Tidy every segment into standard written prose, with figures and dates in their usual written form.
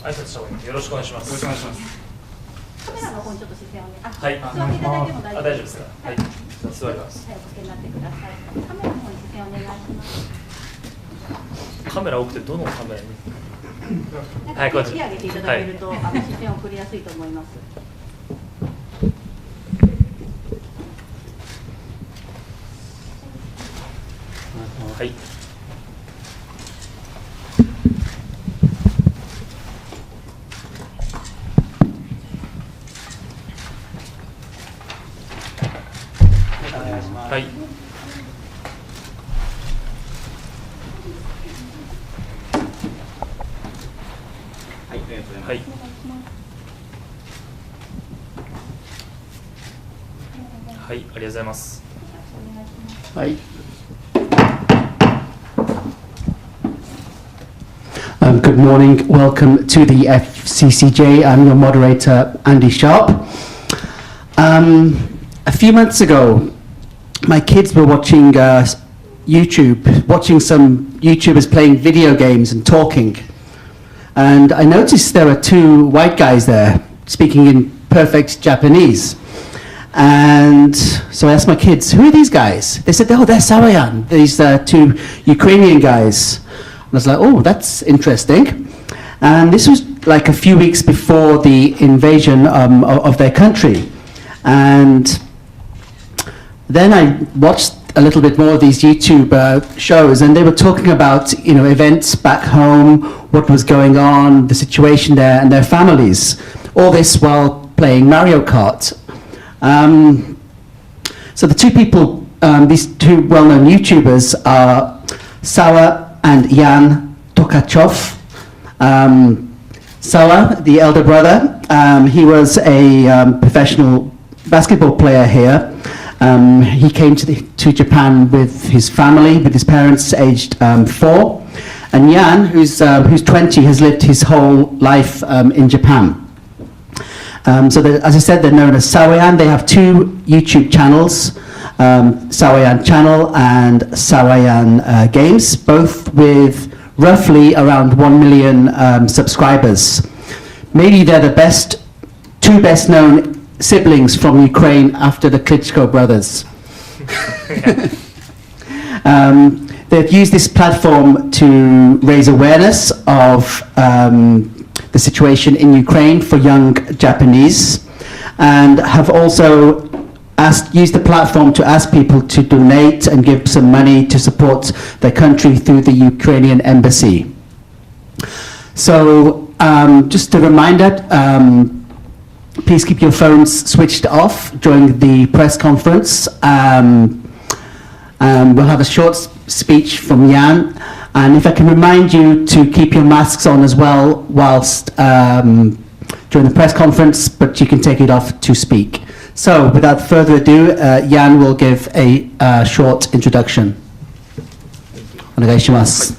挨拶した方がいい。よろしくお願いします。よろしくお願いします。カメラの方にちょっと視線をね、はい。座っていただいても大丈夫大丈夫ですか。はい。座ります。はい、お掛けになってください。カメラの方に視線をお願いします。カメラ多くてどのカメラに？はい、こっち。手を上げていただけると、視線を送りやすいと思います。はい。はい。はい。はい、ありがとうございます。はい。Good morning. Welcome to the FCCJ. I'm your moderator, Andy Sharp. A few months ago, my kids were watching YouTube, watching some YouTubers playing video games and talking. And I noticed there were two white guys there speaking in perfect Japanese. And so I asked my kids, who are these guys? They said, oh, they're Sawayan, these two Ukrainian guys. And I was like, oh, that's interesting. And this was like a few weeks before the invasion of their country. And then I watched a little bit more of these YouTube shows, and they were talking about, you know, events back home, what was going on, the situation there, and their families. All this while playing Mario Kart. So the two people, these two well-known YouTubers are Sawa and Jan Tokachov. Sawa, the elder brother, he was a professional basketball player here. He came to Japan with his family, with his parents, aged 4. And Jan, who's 20, has lived his whole life in Japan. So as I said, they're known as Sawayan. They have two YouTube channels, Sawayan Channel and Sawayan Games, both with roughly around 1 million subscribers. Maybe they're the two best known siblings from Ukraine after the Klitschko brothers. They've used this platform to raise awareness of the situation in Ukraine for young Japanese, and have also used the platform to ask people to donate and give some money to support their country through the Ukrainian embassy. So just a reminder, please keep your phones switched off during the press conference. We'll have a short speech from Jan, and if I can remind you to keep your masks on as well whilst during the press conference, but you can take it off to speak. So without further ado, Jan will give a short introduction. お願いします。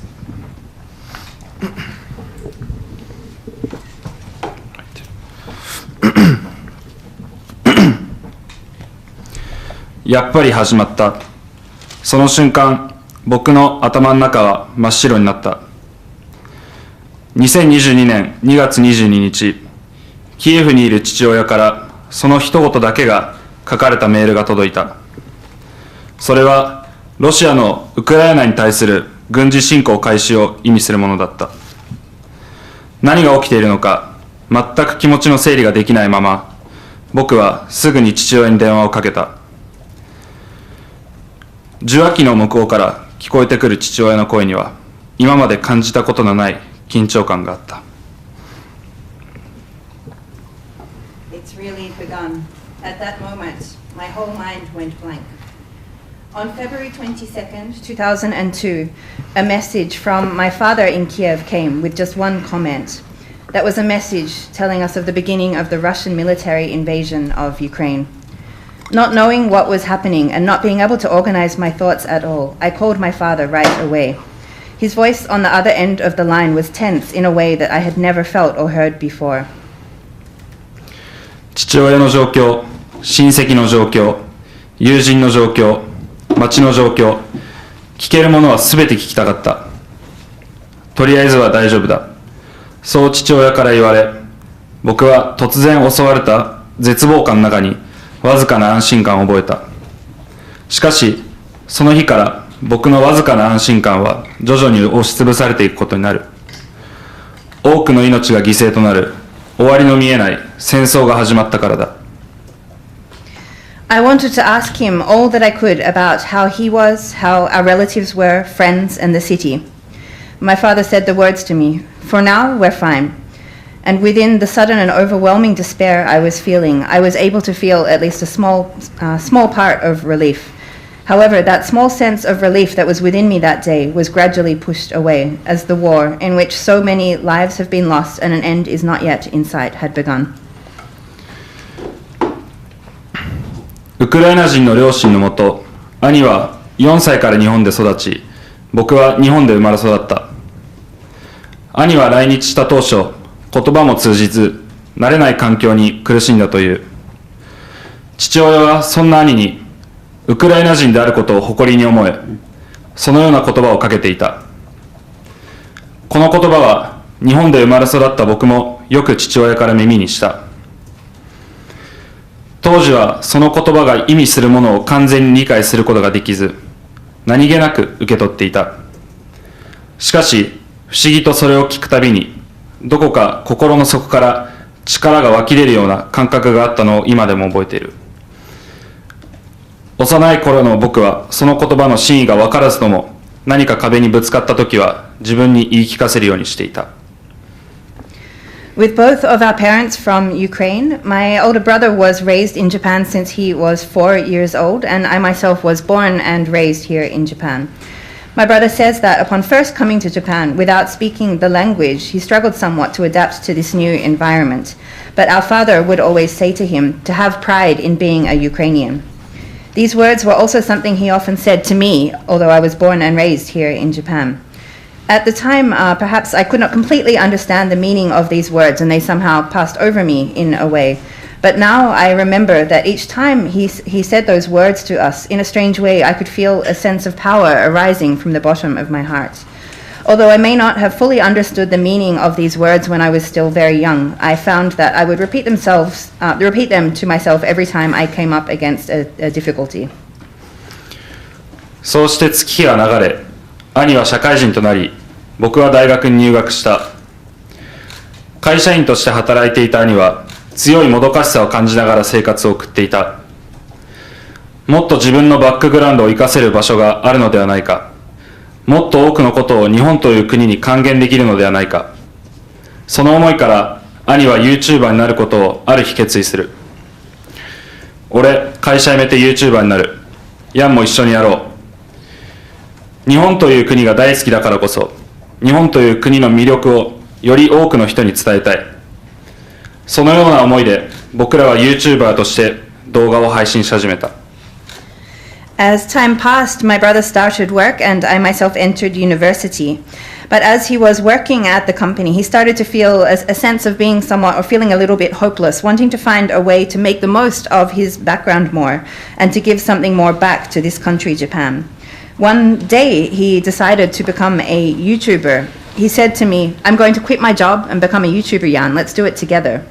やっぱり始まった。その瞬間、僕の頭の中は真っ白になった。2022年2月22日、キエフにいる父親からその一言だけが書かれたメールが届いた。それはロシアのウクライナに対する軍事侵攻開始を意味するものだった。何が起きているのか全く気持ちの整理ができないまま、僕はすぐに父親に電話をかけた。受話器の向こうから聞こえてくる父親の声には、今まで感じたことのない緊張感があった。It's really begun. At that moment, my whole mind went blank. On February 22nd, 2002, a message from my father in Kiev came with just one comment. That was a message telling us of the beginning of the Russian military invasion of Ukraine. Not knowing what was happening and not being able to organize my thoughts at all, I called my father right away. His voice on the other end of the line was tense in a way that I had never felt or heard before. 父親の状況、親戚の状況、友人の状況、町の状況、聞けるものは全て聞きたかった。とりあえずは大丈夫だ。そう父親から言われ、僕は突然襲われた絶望感の中にわずかな安心感を覚えた。しかし、その日から僕のわずかな安心感は徐々に押しつぶされていくことになる。多くの命が犠牲となる終わりの見えない戦争が始まったからだ。I wanted to ask him all that I could about how he was, how our relatives were, friends, and the city. My father said the words to me, "For now, we're fine." And within the sudden and overwhelming despair I was feeling, I was able to feel at least a small part of relief. However, that small sense of relief that was within me that day was gradually pushed away as the war, in which so many lives have been lost and an end is not yet in sight, had begun. ウクライナ人の両親のもと、兄は4歳から日本で育ち、僕は日本で生まれ育った。兄は来日した当初、言葉も通じず、慣れない環境に苦しんだという。父親はそんな兄に、ウクライナ人であることを誇りに思え、そのような言葉をかけていた。この言葉は、日本で生まれ育った僕もよく父親から耳にした。当時はその言葉が意味するものを完全に理解することができず、何気なく受け取っていた。しかし、不思議とそれを聞くたびに、どこか心の底から力が湧き出るような感覚があったのを今でも覚えている。幼い頃の僕はその言葉の真意が分からずとも、何か壁にぶつかったときは自分に言い聞かせるようにしていた。With both of our parents from Ukraine, my older brother was raised in Japan since he was 4 years old, and I myself was born and raised here in Japan. My brother says that upon first coming to Japan, without speaking the language, he struggled somewhat to adapt to this new environment. But our father would always say to him to have pride in being a Ukrainian. These words were also something he often said to me, although I was born and raised here in Japan. At the time, perhaps I could not completely understand the meaning of these words, and they somehow passed over me in a way. But now I remember that each time he said those words to us, in a strange way, I could feel a sense of power arising from the bottom of my heart. Although I may not have fully understood the meaning of these words when I was still very young, I found that I would repeat them to myself every time I came up against a difficulty. そうして月日が流れ、兄は社会人となり、僕は大学に入学した。会社員として働いていた兄は、強いもどかしさを感じながら生活を送っていた。もっと自分のバックグラウンドを生かせる場所があるのではないか。もっと多くのことを日本という国に還元できるのではないか。その思いから兄は YouTuber になることをある日決意する。俺、会社辞めて YouTuber になる。ヤンも一緒にやろう。日本という国が大好きだからこそ、日本という国の魅力をより多くの人に伝えたい。そのような思いで僕らは YouTuber として動画を配信し始めた。As time passed, my brother started work and I myself entered university. But as he was working at the company, he started to feel a sense of being somewhat, or feeling a little bit hopeless, wanting to find a way to make the most of his background more and to give something more back to this country, Japan. One day, he decided to become a YouTuber. He said to me, "I'm going to quit my job and become a YouTuber, Jan. Let's do it together."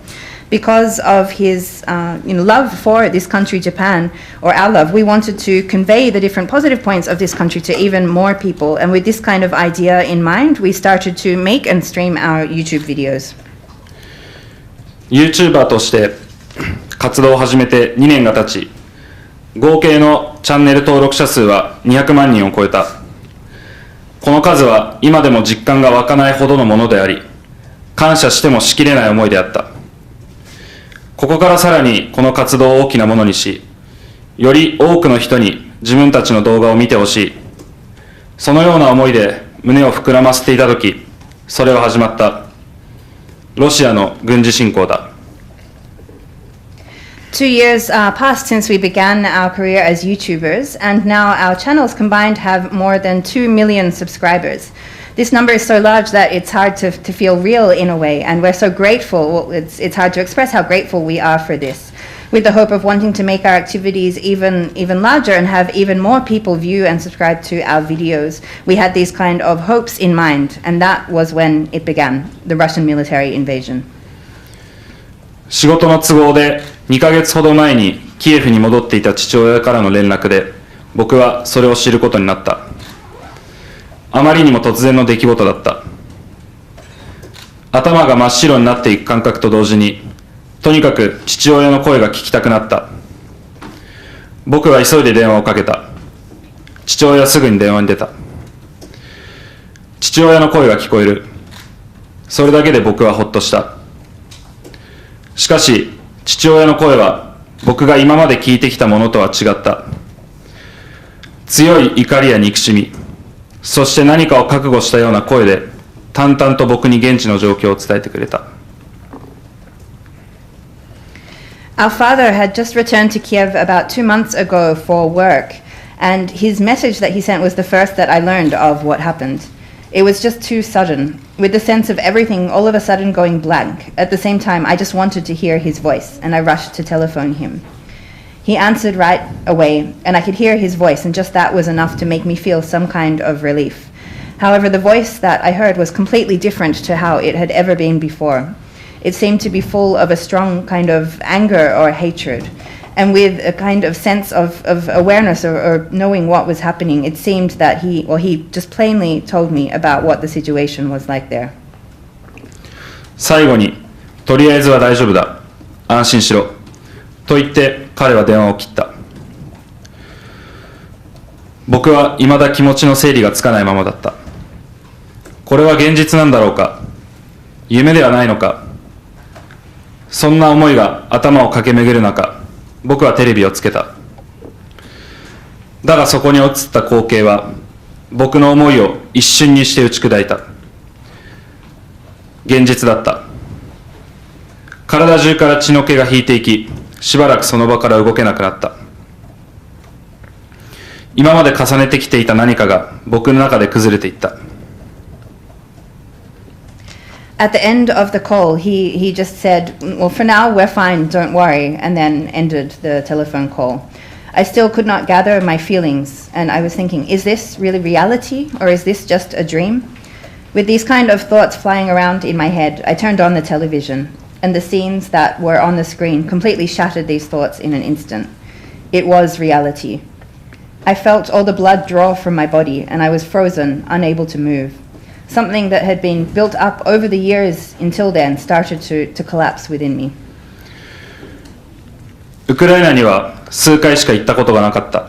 Because of his love for this country, Japan, or our love, we wanted to convey the different positive points of this country to even more people. And with this kind of idea in mind, we started to make and stream our YouTube videos. YouTuber として活動を始めて2年が経ち、合計のチャンネル登録者数は200万人を超えた。この数は今でも実感が湧かないほどのものであり、感謝してもしきれない思いであった。ここからさらにこの活動を大きなものにし、より多くの人に自分たちの動画を見てほしい。そのような思いで胸を膨らませていたとき、それは始まった。ロシアの軍事侵攻だ。2 years passed since we began our career as YouTubers, and now our channels combined have more than 2 million subscribers. This number is so large that it's hard to feel real in a way, and we're so grateful. It's hard to express how grateful we are for this. with the hope of wanting to make our activities even larger and have even more people view and subscribe to our videos. We had these kind of hopes in mind, and that was when it began, the Russian military invasion. 仕事の都合で2ヶ月ほど前にキエフに戻っていた父親からの連絡で、僕はそれを知ることになった。あまりにも突然の出来事だった。頭が真っ白になっていく感覚と同時に、とにかく父親の声が聞きたくなった。僕は急いで電話をかけた。父親はすぐに電話に出た。父親の声が聞こえる。それだけで僕はほっとした。しかし、父親の声は僕が今まで聞いてきたものとは違った。強い怒りや憎しみ、そして何かを覚悟したような声で、淡々と僕に現地の状況を伝えてくれた。Our father had just returned to Kiev about 2 months ago for work, and his message that he sent was the first that I learned of what happened. It was just too sudden, with the sense of everything all of a sudden going blank. At the same time, I just wanted to hear his voice, and I rushed to telephone him. He answered right away, and I could hear his voice, and just that was enough to make me feel some kind of relief. However, the voice that I heard was completely different to how it had ever been before. It seemed to be full of a strong kind of anger or hatred, and with a kind of sense of awareness or knowing what was happening. It seemed that he just plainly told me about what the situation was like there. 最後に、とりあえずは大丈夫だ。安心しろ。と言って彼は電話を切った。僕は未だ気持ちの整理がつかないままだった。これは現実なんだろうか。夢ではないのか。そんな思いが頭を駆け巡る中、僕はテレビをつけた。だがそこに映った光景は、僕の思いを一瞬にして打ち砕いた。現実だった。体中から血の気が引いていき、しばらくその場から動けなくなった。今まで重ねてきていた何かが僕の中で崩れていった。At the end of the call, he just said, well, for now, we're fine, don't worry, and then ended the telephone call. I still could not gather my feelings, and I was thinking, is this really reality, or is this just a dream? With these kind of thoughts flying around in my head, I turned on the television, and the scenes that were on the screen completely shattered these thoughts in an instant. It was reality. I felt all the blood draw from my body, and I was frozen, unable to move.Something that had been built up over the years until then started to collapse within me. ウクライナには数回しか行ったことがなかった。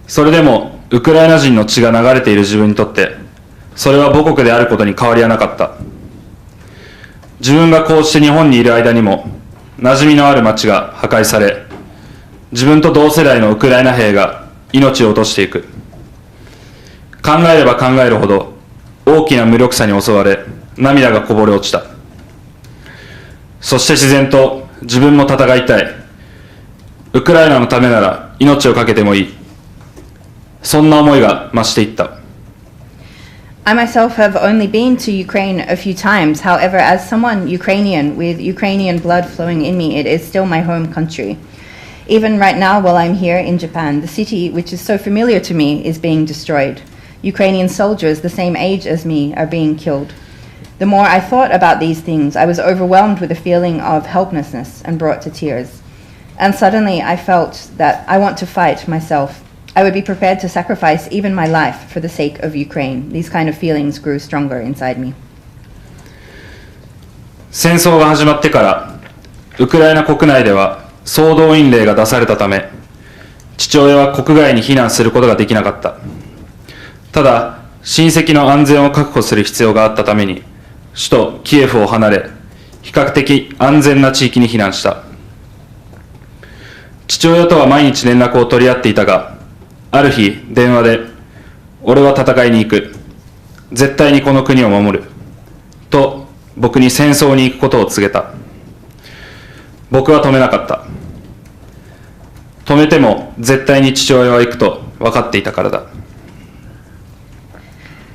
それでもウクライナ人の血が流れている自分にとって、それは母国であることに変わりはなかった。自分がこうして日本にいる間にも、馴染みのある町が破壊され、自分と同世代のウクライナ兵が命を落としていく。考えれば考えるほど、大きな無力さに襲われ、涙がこぼれ落ちた。そして自然と自分も戦いたい。ウクライナのためなら命を懸けてもいい。そんな思いが増していった。I myself have only been to Ukraine a few times. However, as someone Ukrainian with Ukrainian blood flowing in me, it is still my home country. Even right now, while I'm here in Japan, the city which is so familiar to me is being destroyed.Ukrainian soldiers the same age as me are being killed. The more I thought about these things, I was overwhelmed with a feeling of helplessness and brought to tears. And suddenly I felt that I want to fight myself. I would be prepared to sacrifice even my life for the sake of Ukraine. These kind of feelings grew stronger inside me. 戦争が始まってから、ウクライナ国内では総動員令が出されたため、父親は国外に避難することができなかった。ただ、親戚の安全を確保する必要があったために、首都キエフを離れ、比較的安全な地域に避難した。父親とは毎日連絡を取り合っていたが、ある日電話で、俺は戦いに行く。絶対にこの国を守る。と僕に戦争に行くことを告げた。僕は止めなかった。止めても絶対に父親は行くと分かっていたからだ。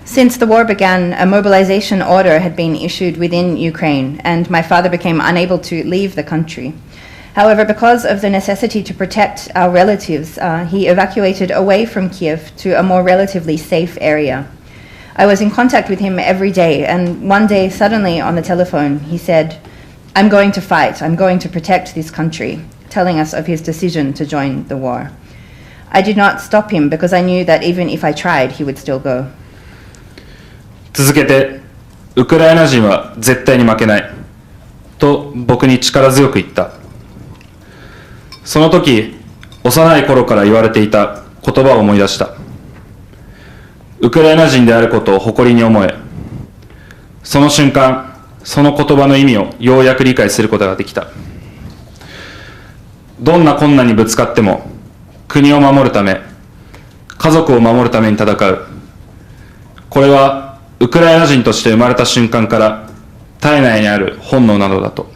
Since the war began, a mobilization order had been issued within Ukraine, and my father became unable to leave the country. However, because of the necessity to protect our relatives, he evacuated away from Kiev to a more relatively safe area. I was in contact with him every day, and one day, suddenly on the telephone, he said, "I'm going to fight, I'm going to protect this country," telling us of his decision to join the war. I did not stop him because I knew that even if I tried, he would still go. 続けて、ウクライナ人は絶対に負けないと僕に力強く言った。その時、幼い頃から言われていた言葉を思い出した。ウクライナ人であることを誇りに思え、その瞬間、その言葉の意味をようやく理解することができた。どんな困難にぶつかっても、国を守るため、家族を守るために戦う。これはウクライナ人として生まれた瞬間から体内にある本能などだと。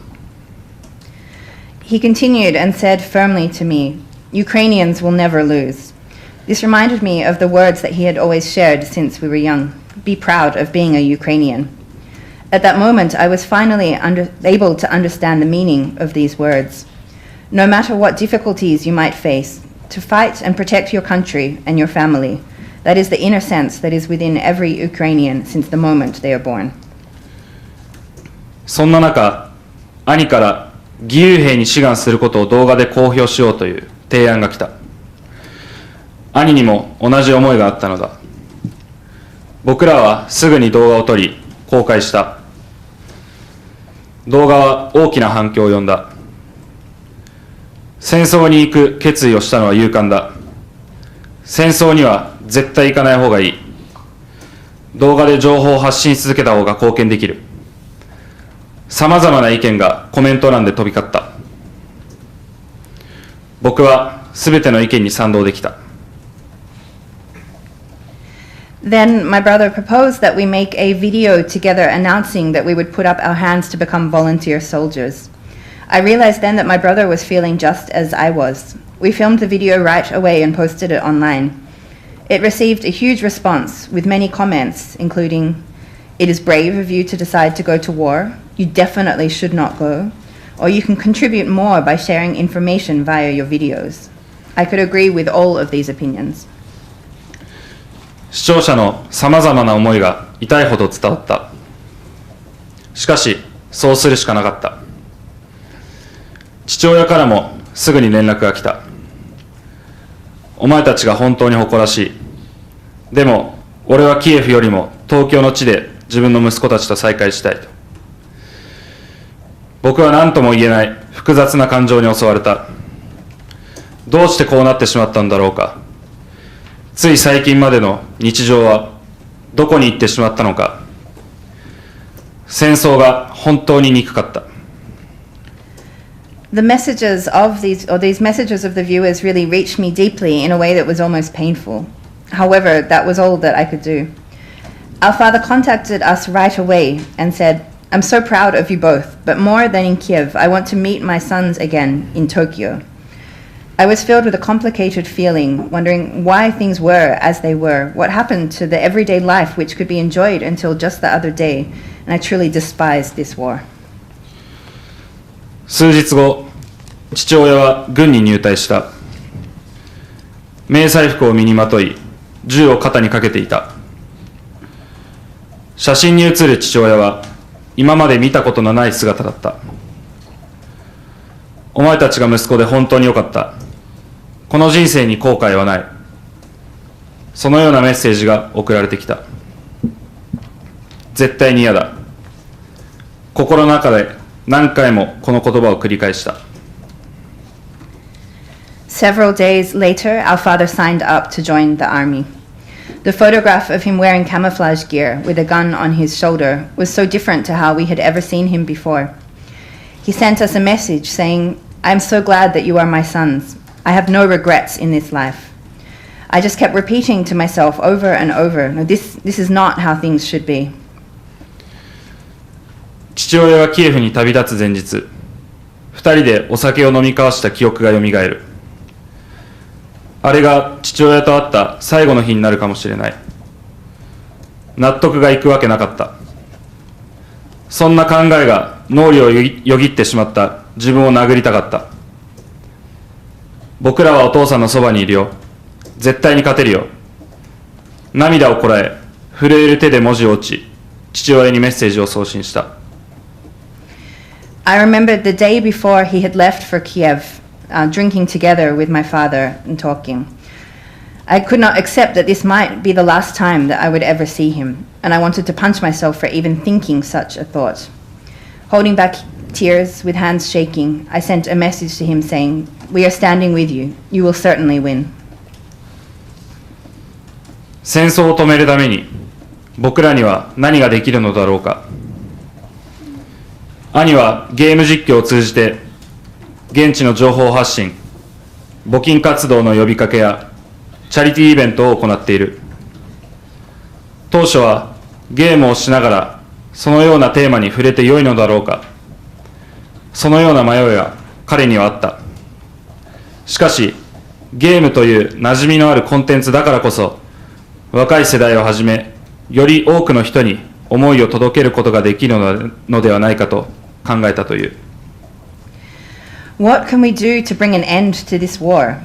He continued and said firmly to me, "Ukrainians will never lose." This reminded me of the words that he had always shared since we were young. Be proud of being a Ukrainian. At that moment, I was finally able to understand the meaning of these words. No matter what difficulties you might face, to fight and protect your country and your family, that is the inner sense that is within every Ukrainian since the moment they are born. そんな中、兄から義勇兵に志願することを動画で公表しようという提案が来た。兄にも同じ思いがあったのだ。僕らはすぐに動画を撮り、公開した。動画は大きな反響を呼んだ。戦争に行く決意をしたのは勇敢だ。戦争には絶対行かない方がいい。動画で情報を発信し続けた方が貢献できる。さまざまな意見がコメント欄で飛び交った。僕はすべての意見に賛同できた。Then my brother proposed that we make a video together announcing that we would put up our hands to become volunteer soldiers. I realized then that my brother was feeling just as I was. We filmed the video right away and posted it online. It received a huge response with many comments, including, "It is brave of you to decide to go to war. You definitely should not go. Or you can contribute more by sharing information via your videos." I could agree with all of these opinions. 視聴者のさまざまな思いが痛いほど伝わった。しかし、そうするしかなかった。父親からもすぐに連絡が来た。お前たちが本当に誇らしい。でも、俺はキエフよりも東京の地で自分の息子たちと再会したいと。僕は何とも言えない複雑な感情に襲われた。どうしてこうなってしまったんだろうか。つい最近までの日常はどこに行ってしまったのか。戦争が本当に憎かった。The messages of these messages of the viewers really reached me deeply in a way that was almost painful. However, that was all that I could do. Our father contacted us right away and said, "I'm so proud of you both, but more than in Kiev, I want to meet my sons again in Tokyo." I was filled with a complicated feeling, wondering why things were as they were, what happened to the everyday life which could be enjoyed until just the other day, and I truly despised this war. 数日後、父親は軍に入隊した。迷彩服を身にまとい、銃を肩にかけていた。写真に写る父親は、今まで見たことのない姿だった。お前たちが息子で本当によかった。この人生に後悔はない。そのようなメッセージが送られてきた。絶対に嫌だ。心の中で何回もこの言葉を繰り返した。Several days later, our father signed up to join the army. The photograph of him wearing camouflage gear with a gun on his shoulder was so different to how we had ever seen him before. He sent us a message saying, "I'm so glad that you are my sons. I have no regrets in this life." I just kept repeating to myself over and over, "No, this is not how things should be." 父親がキエフに旅立つ前日、二人でお酒を飲み交わした記憶がよみがえる。あれが父親と会った最後の日になるかもしれない。納得がいくわけなかった。そんな考えが脳裏をよぎってしまった自分を殴りたかった。僕らはお父さんのそばにいるよ。絶対に勝てるよ。涙をこらえ、震える手で文字を打ち、父親にメッセージを送信した。I remembered the day before he had left for Kiev, drinking together with my father and talking. I could not accept that this might be the last time that I would ever see him, and I wanted to punch myself for even thinking such a thought. Holding back tears with hands shaking, I sent a message to him saying, "We are standing with you. You will certainly win." 戦争を止めるために僕らには何ができるのだろうか。兄はゲーム実況を通じて現地の情報発信、募金活動の呼びかけやチャリティーイベントを行っている。当初はゲームをしながらそのようなテーマに触れてよいのだろうか。そのような迷いは彼にはあった。しかしゲームという馴染みのあるコンテンツだからこそ、若い世代をはじめより多くの人に思いを届けることができるのではないかと考えたという。What can we do to bring an end to this war?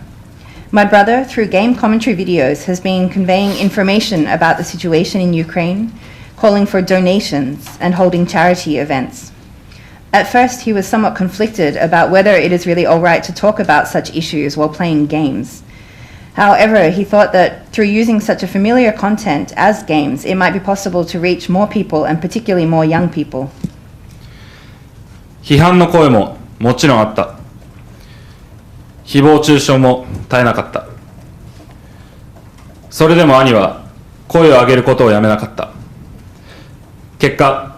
My brother, through game commentary videos, has been conveying information about the situation in Ukraine, calling for donations and holding charity events. At first, he was somewhat conflicted about whether it is really all right to talk about such issues while playing games. However, he thought that through using such a familiar content as games, it might be possible to reach more people and particularly more young people. 批判の声ももちろんあった。誹謗中傷も絶えなかった。それでも兄は声を上げることをやめなかった。結果、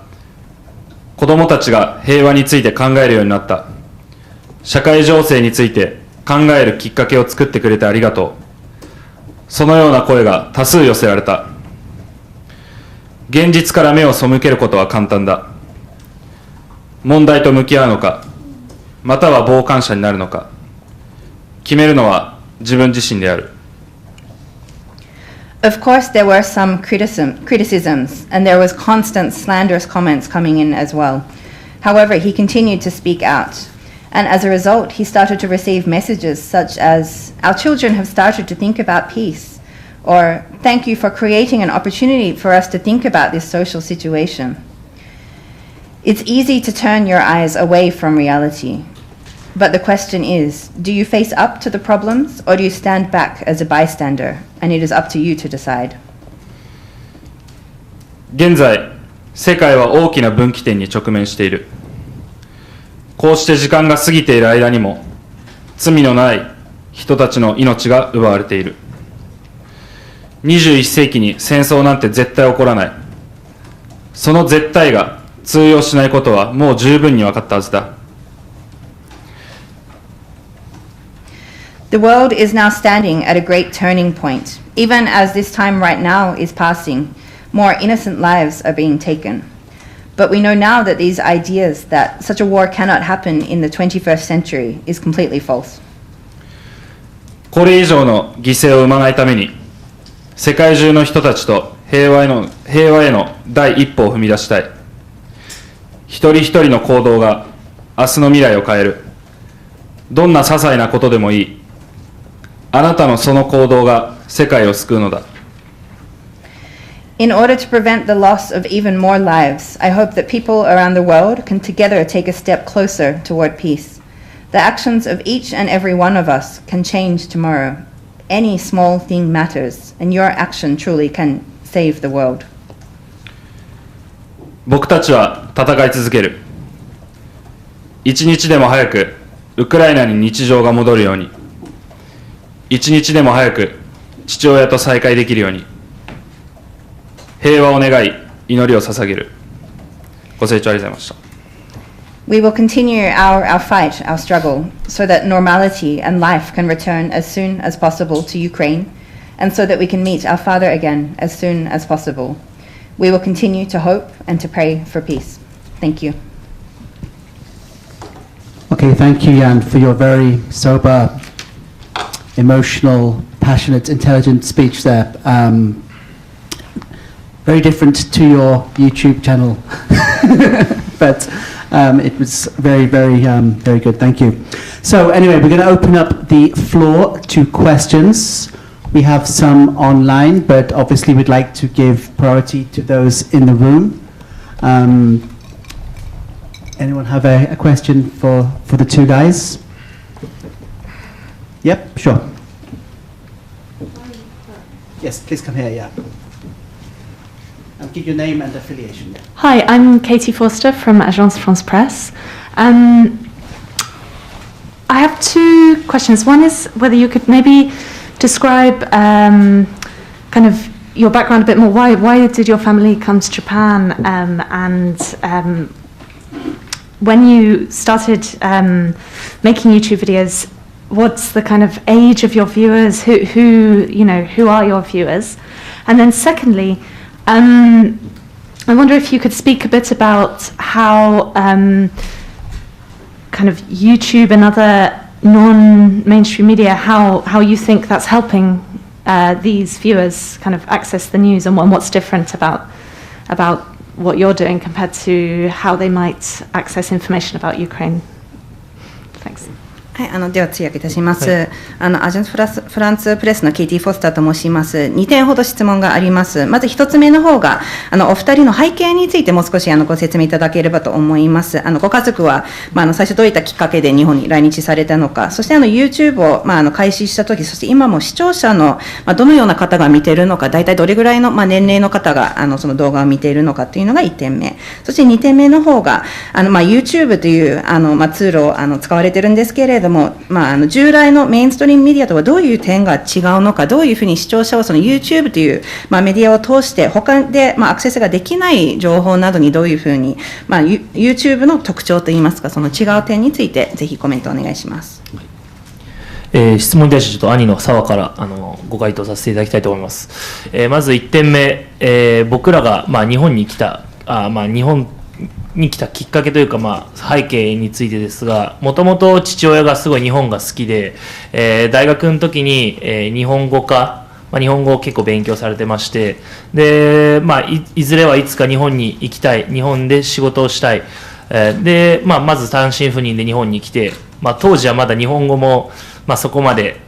子供たちが平和について考えるようになった。社会情勢について考えるきっかけを作ってくれてありがとう。そのような声が多数寄せられた。現実から目を背けることは簡単だ。問題と向き合うのか、または傍観者になるのか、決めるのは自分自身である。Of course, there were some criticisms, and there was constant slanderous comments coming in as well. However, he continued to speak out. And as a result, he started to receive messages such as, "Our children have started to think about peace," or "Thank you for creating an opportunity for us to think about this social situation." It's easy to turn your eyes away from reality. But the question is, do you face up to the problems, or do you stand back as a bystander? And it is up to you to decide. 現在、世界は大きな分岐点に直面している。こうして時間が過ぎている間にも、罪のない人たちの命が奪われている。21世紀に戦争なんて絶対起こらない。その絶対が通用しないことはもう十分に分かったはずだ。The world is now standing at a great turning point. Even as this time right now is passing, more innocent lives are being taken. But we know now that these ideas that such a war cannot happen in the 21st century is completely false. これ以上の犠牲を生まないために、世界中の人たちと平和への第一歩を踏み出したい。一人一人の行動が明日の未来を変える。どんな些細なことでもいい。あなたのその行動が世界を救うのだ。In order to prevent the loss of even more lives, I hope that people around the world can together take a step closer toward peace. The actions of each and every one of us can change tomorrow. Any small thing matters, and your action truly can save the world. 僕たちは戦い続ける。一日でも早くウクライナに日常が戻るように。一日でも早く父親と再会できるように。平和を願い、祈りを捧げる。ご清聴ありがとうございました。We will continue our fight, our struggle, so that normality and life can return as soon as possible to Ukraine, and so that we can meet our father again as soon as possible. We will continue to hope and to pray for peace. Thank you. Okay, thank you, Jan, for your very sober, emotional, passionate, intelligent speech there. Very different to your YouTube channel, but It was very, very, very good. Thank you. So anyway, we're going to open up the floor to questions. We have some online, but obviously we'd like to give priority to those in the room. Anyone have a question for the two guys? Yep, sure. Yes, please come here, yeah. And give your name and affiliation. Yeah. Hi, I'm Katie Forster from Agence France Presse. I have two questions. One is whether you could maybe describe kind of your background a bit more. Why did your family come to Japan? And when you started making YouTube videos, what's the kind of age of your viewers? Who are your viewers? And then secondly, I wonder if you could speak a bit about how kind of YouTube and other non-mainstream media, how you think that's helping these viewers kind of access the news, and what's different about what you're doing compared to how they might access information about Ukraine. Thanks. はい、では通訳いたします。アジェンスフランスプレスのケイティ・フォスターと申します。2点ほど質問があります。まず1つ目の方が、お二人の背景についてもう少しご説明いただければと思います。ご家族は、最初どういったきっかけで日本に来日されたのか、そしてYouTube を、開始したとき、そして今も視聴者の、どのような方が見ているのか、大体どれぐらいの、年齢の方がその動画を見ているのかというのが1点目。そして2点目の方が、YouTube というツールを使われているんですけれども、従来のメインストリームメディアとはどういう点が違うのか、どういうふうに視聴者はその YouTube という、メディアを通して他で、アクセスができない情報などにどういうふうに、YouTube の特徴といいますか、その違う点についてぜひコメントお願いします。質問に対してちょっと兄の澤からご回答させていただきたいと思います。まず1点目、僕らが、日本に来たきっかけというか、背景についてですが、もともと父親がすごい日本が好きで、大学の時に、日本語を結構勉強されてまして、で、いずれはいつか日本に行きたい、日本で仕事をしたい、で、まず単身赴任で日本に来て、当時はまだ日本語も、そこまで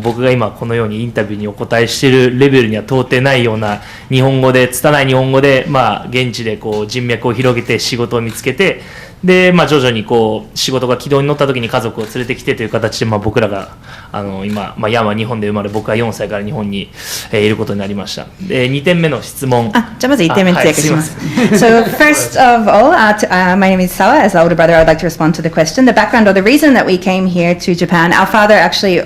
僕が今このようにインタビューにお答えしているレベルには到底ないような日本語で、拙い日本語で、現地でこう人脈を広げて仕事を見つけて、で、徐々にこう仕事が軌道に乗った時に家族を連れてきてという形で、僕らが今、ヤンは日本で生まれ、僕は4歳から日本にいることになりました。で、2点目の質問。じゃあまず1点目に通訳します。So first of all, my name is Sawa. As the older brother, I'd like to respond to the question. The background or the reason that we came here to Japan, our father actually,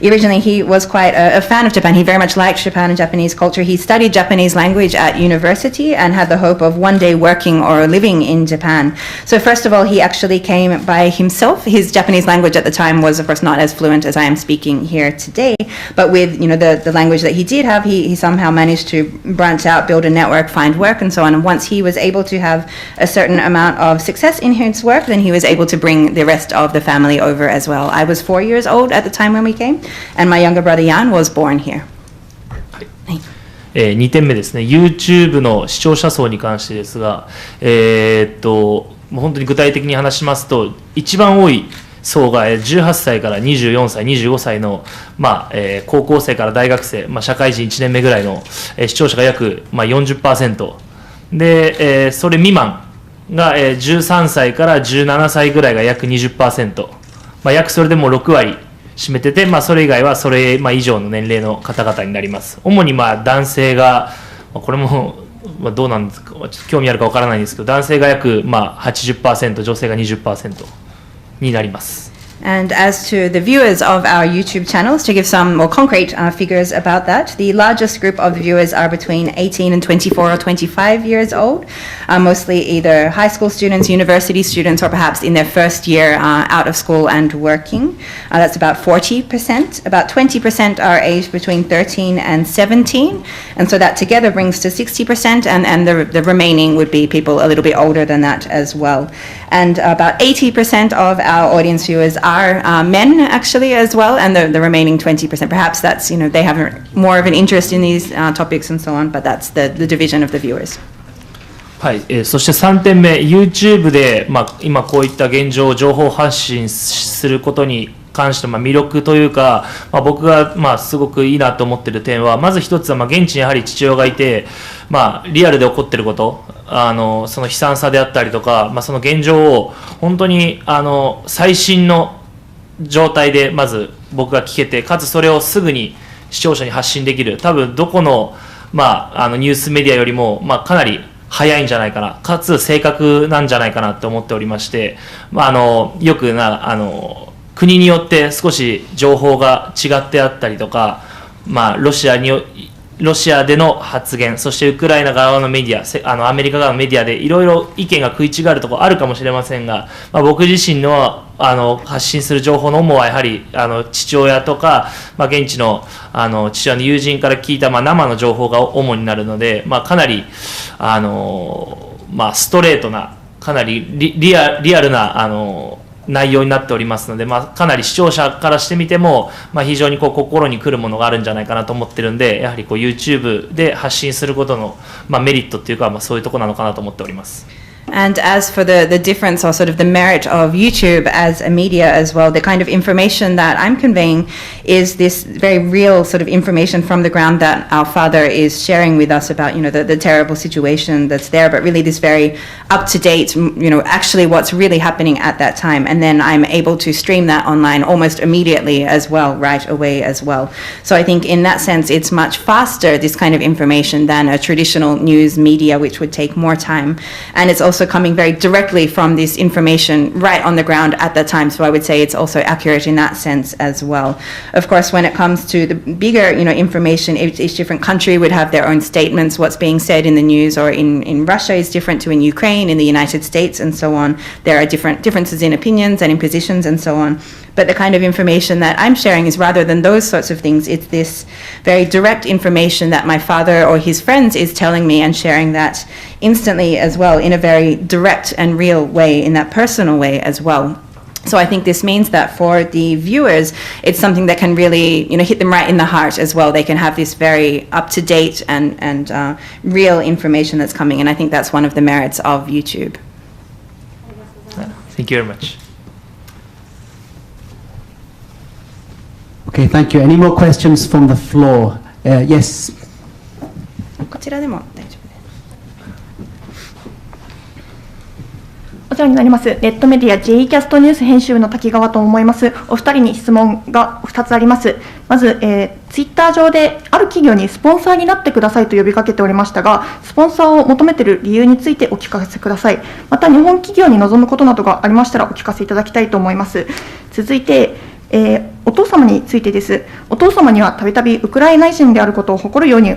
originally he was quite a fan of Japan. He very much liked Japan and Japanese culture. He studied Japanese language at university and had the hope of one day working or living in Japan. So first of all, he actually came by himself. His Japanese language at the time was, of course, not as fluent as I am speaking here today. But with the language that he did have, he somehow managed to branch out, build a network, find work, and so on. And once he was able to have a certain amount of success in his work, then he was able to bring the rest of the family over as well. I was 4 years old at the time when we came, and my younger brother Jan was born here. 2点目ですね。YouTube の視聴者層に関してですが、本当に具体的に話しますと、一番多い層が18歳から24歳、25歳の、高校生から大学生、社会人1年目ぐらいの視聴者が約、40% で、それ未満が13歳から17歳ぐらいが約 20%、約それでも6割占めてて、それ以外はそれ以上の年齢の方々になります。主に男性が、これもどうなんですか、ちょっと興味あるかわからないんですけど、男性が約80%、女性が 20% になります。And as to the viewers of our YouTube channels, to give some more concrete figures about that, the largest group of viewers are between 18 and 24 or 25 years old, mostly either high school students, university students, or perhaps in their first year out of school and working. That's about 40%. About 20% are aged between 13 and 17, and so that together brings to 60%, and the remaining would be people a little bit older than that as well. And about 80% of our audience viewers are men actually as well, and the remaining 20%, perhaps that's, they have more of an interest in these topics and so on, but that's the division of the viewers. はい、そして3点目、YouTube で、今こういった現状を情報発信することに関して魅力というか、僕がすごくいいなと思っている点は、まず一つは現地にやはり父親がいて、リアルで起こっていること、その悲惨さであったりとか、その現状を本当に最新の状態でまず僕が聞けて、かつそれをすぐに視聴者に発信できる、多分どこの、ニュースメディアよりも、かなり早いんじゃないかな、かつ正確なんじゃないかなと思っておりまして、よく国によって少し情報が違ってあったりとか、ロシアでの発言、そしてウクライナ側のメディア、アメリカ側のメディアでいろいろ意見が食い違うところあるかもしれませんが、僕自身の発信する情報の主はやはり父親とか、現地の父親の友人から聞いた生の情報が主になるので、かなりストレートな、かなりリアルな内容になっておりますので、かなり視聴者からしてみても、非常に心に来るものがあるんじゃないかなと思ってるんで、やはりYouTube で発信することの、メリットっていうか、そういうところなのかなと思っております。And as for the difference or sort of the merit of YouTube as a media as well, the kind of information that I'm conveying is this very real sort of information from the ground that our father is sharing with us about, the terrible situation that's there, but really this very up-to-date, actually what's really happening at that time. And then I'm able to stream that online almost immediately as well, right away as well. So I think in that sense, it's much faster, this kind of information, than a traditional news media, which would take more time. And it's also coming very directly from this information right on the ground at that time. So I would say it's also accurate in that sense as well. Of course, when it comes to the bigger, information, each different country would have their own statements. What's being said in the news or in Russia is different to in Ukraine, in the United States, and so on. There are differences in opinions and in positions and so on. But the kind of information that I'm sharing is rather than those sorts of things, it's this very direct information that my father or his friends is telling me and sharing that instantly as well, in a very direct and real way, in that personal way as well. So I think this means that for the viewers, it's something that can really, hit them right in the heart as well. They can have this very up-to-date and real information that's coming, and I think that's one of the merits of YouTube. Thank you very much. Okay, thank you. Any more questions from the floor? Yes. こちらでも大丈夫です。お世話になります。ネットメディア J キャストニュース編集部の滝川と思います。お二人に質問が2つあります。まず、ツイッター上である企業にスポンサーになってくださいと呼びかけておりましたが、スポンサーを求めている理由についてお聞かせください。また日本企業に望むことなどがありましたらお聞かせいただきたいと思います。続いて、お父様についてです。お父様にはたびたびウクライナ人であることを誇るように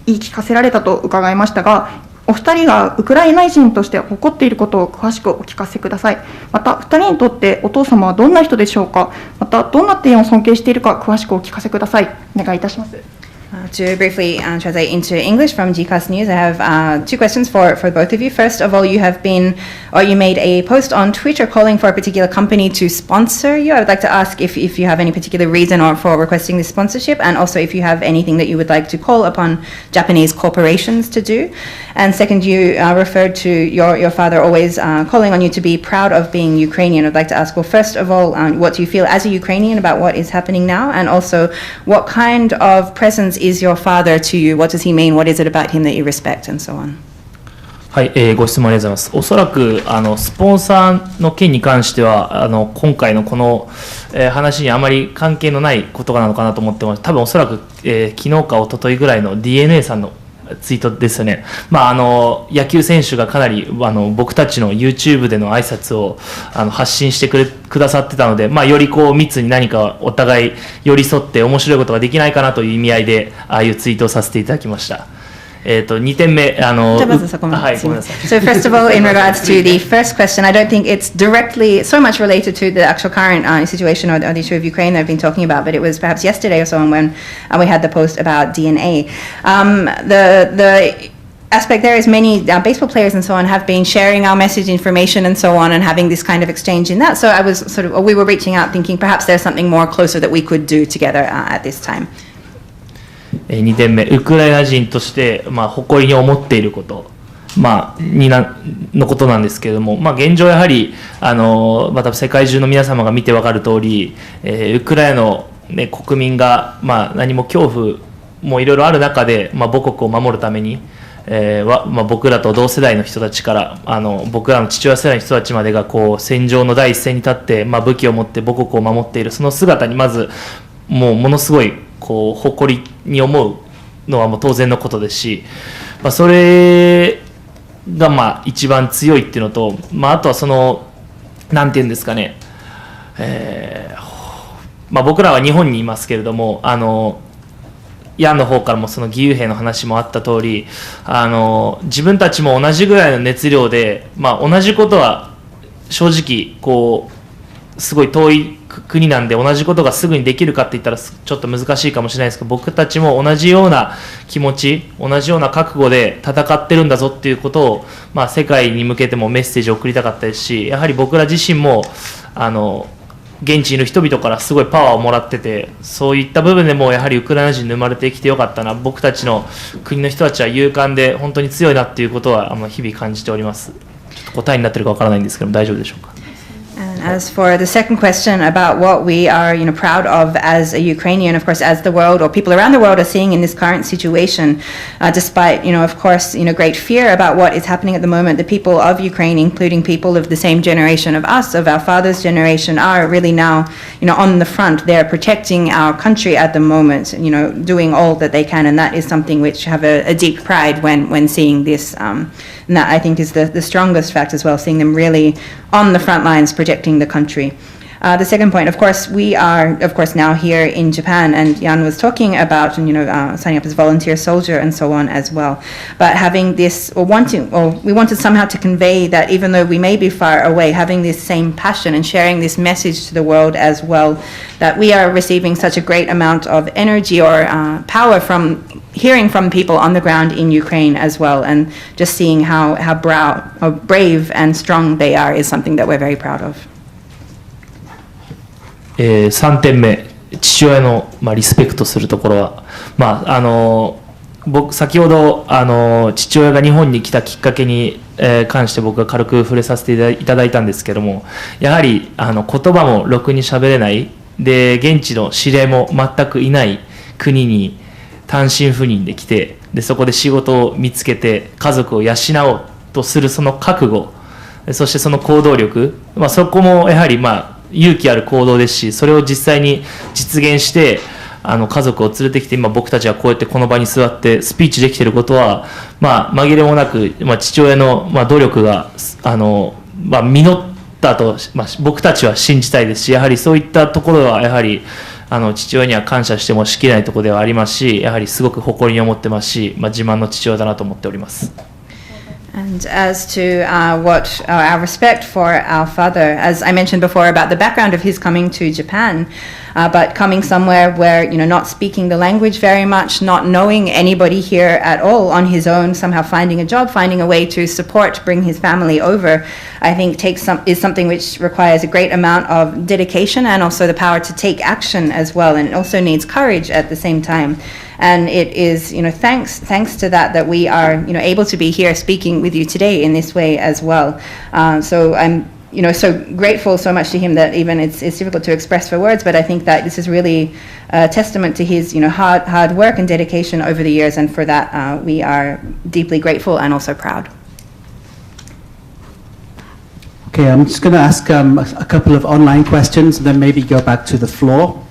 言い聞かせられたと伺いましたが、お二人がウクライナ人として誇っていることを詳しくお聞かせください。また二人にとってお父様はどんな人でしょうか。またどんな点を尊敬しているか詳しくお聞かせください。お願いいたします。To briefly translate into English from GCAS News, I have two questions for both of you. First of all, you made a post on Twitter calling for a particular company to sponsor you. I would like to ask if you have any particular reason or for requesting this sponsorship, and also if you have anything that you would like to call upon Japanese corporations to do. And second, you referred to your father always calling on you to be proud of being Ukrainian. I'd like to ask, well, first of all, what do you feel as a Ukrainian about what is happening now? And also, what kind of presence is your father to you? What does he mean? What is it about him that you respect? And so on. はい、ご質問ありがとうございます。おそらくスポンサーの件に関しては今回のこの、話にあまり関係のないことなのかなと思ってます。多分おそらく、昨日か一昨日ぐらいの DNA さんのツイートですよね。野球選手がかなり僕たちの YouTube での挨拶を発信してくださってたので、より密に何かお互い寄り添って面白いことができないかなという意味合いでああいうツイートをさせていただきました。2点目、So first of all, in regards to the first question, I don't think it's directly so much related to the actual current situation or the issue of Ukraine that I've been talking about, but it was perhaps yesterday or so when we had the post about DNA. The aspect there is many baseball players and so on have been sharing our message information and so on and having this kind of exchange in that. So I was we were reaching out thinking perhaps there's something more closer that we could do together at this time. 2点目、ウクライナ人として、誇りに思っていること、のことなんですけれども、現状やはりまた世界中の皆様が見て分かる通り、ウクライナの、国民が、何も恐怖もいろいろある中で、母国を守るために、僕らと同世代の人たちから僕らの父親世代の人たちまでがこう戦場の第一線に立って、武器を持って母国を守っているその姿にまずものすごいこう誇りに思うのはもう当然のことですし、それが一番強いっていうのと、あとはそのなんていうんですかね、僕らは日本にいますけれども、ヤンの方からもその義勇兵の話もあった通り、自分たちも同じぐらいの熱量で、同じことは正直こうすごい遠い国なんで同じことがすぐにできるかって言ったらちょっと難しいかもしれないですけど、僕たちも同じような気持ち、同じような覚悟で戦ってるんだぞっていうことを、世界に向けてもメッセージを送りたかったですし、やはり僕ら自身も現地にいる人々からすごいパワーをもらってて、そういった部分でもやはりウクライナ人に生まれてきてよかったな、僕たちの国の人たちは勇敢で本当に強いなっていうことは日々感じております。ちょっと答えになってるかわからないんですけど大丈夫でしょうか。And as for the second question about what we are, proud of as a Ukrainian, of course, as the world or people around the world are seeing in this current situation, despite, of course, great fear about what is happening at the moment, the people of Ukraine, including people of the same generation of us, of our father's generation, are really now, on the front. They're protecting our country at the moment, doing all that they can, and that is something which have a deep pride when seeing this. And that I think is the strongest fact as well, seeing them really on the front lines protecting the country. The second point, of course, we are, of course, now here in Japan, and Jan was talking about, signing up as volunteer soldier and so on as well. But having this, we wanted somehow to convey that even though we may be far away, having this same passion and sharing this message to the world as well, that we are receiving such a great amount of energy or power from hearing from people on the ground in Ukraine as well, and just seeing how brave and strong they are is something that we're very proud of. 3点目、父親の、リスペクトするところは、僕先ほど父親が日本に来たきっかけに、関して僕が軽く触れさせていただいたんですけども、やはり言葉もろくに喋れないで、現地の指令も全くいない国に単身赴任で来て、でそこで仕事を見つけて家族を養おうとするその覚悟、そしてその行動力、そこもやはり勇気ある行動ですし、それを実際に実現して家族を連れてきて今僕たちはこうやってこの場に座ってスピーチできていることは、紛れもなく、父親の努力が実ったと、僕たちは信じたいですし、やはりそういったところはやはり父親には感謝してもしきれないところではありますし、やはりすごく誇りに思ってますし、自慢の父親だなと思っております。And as to our respect for our father, as I mentioned before about the background of his coming to Japan, but coming somewhere where, not speaking the language very much, not knowing anybody here at all on his own, somehow finding a job, finding a way to bring his family over, I think is something which requires a great amount of dedication and also the power to take action as well, and it also needs courage at the same time. And it is, thanks to that we are, able to be here speaking with you today in this way as well. So I'm, so grateful so much to him that even it's difficult to express for words, but I think that this is really a testament to his, hard work and dedication over the years, and for that we are deeply grateful and also proud. Okay, I'm just going to ask a couple of online questions and then maybe go back to the floor.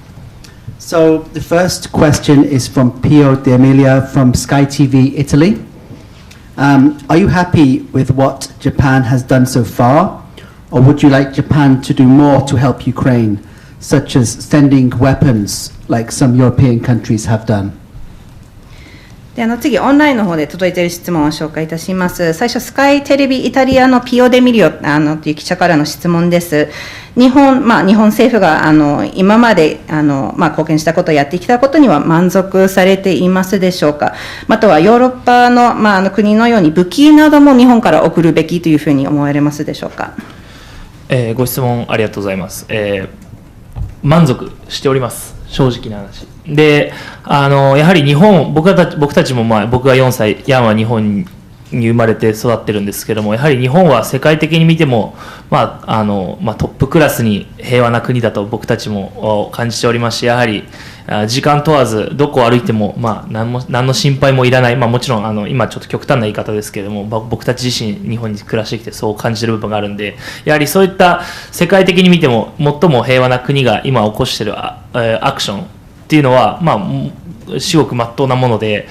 So the first question is from Pio De Emilia from Sky TV Italy. Are you happy with what Japan has done so far, or would you like Japan to do more to help Ukraine, such as sending weapons like some European countries have done? で次オンラインの方で届いている質問を紹介いたします。最初スカイテレビイタリアのピオデミリオという記者からの質問です。日本政府が今まで貢献したことをやってきたことには満足されていますでしょうか。またはヨーロッパの、国のように武器なども日本から送るべきというふうに思われますでしょうか。ご質問ありがとうございます。満足しております、正直な話で。やはり日本、僕たちも、僕が4歳、ヤンは日本に生まれて育ってるんですけども、やはり日本は世界的に見ても、トップクラスに平和な国だと僕たちも感じておりますし、やはり時間問わずどこを歩いても、何の心配もいらない、もちろん今ちょっと極端な言い方ですけれども、僕たち自身日本に暮らしてきてそう感じている部分があるんで、やはりそういった世界的に見ても最も平和な国が今起こしているアクションっていうのは、至極真っ当なもので、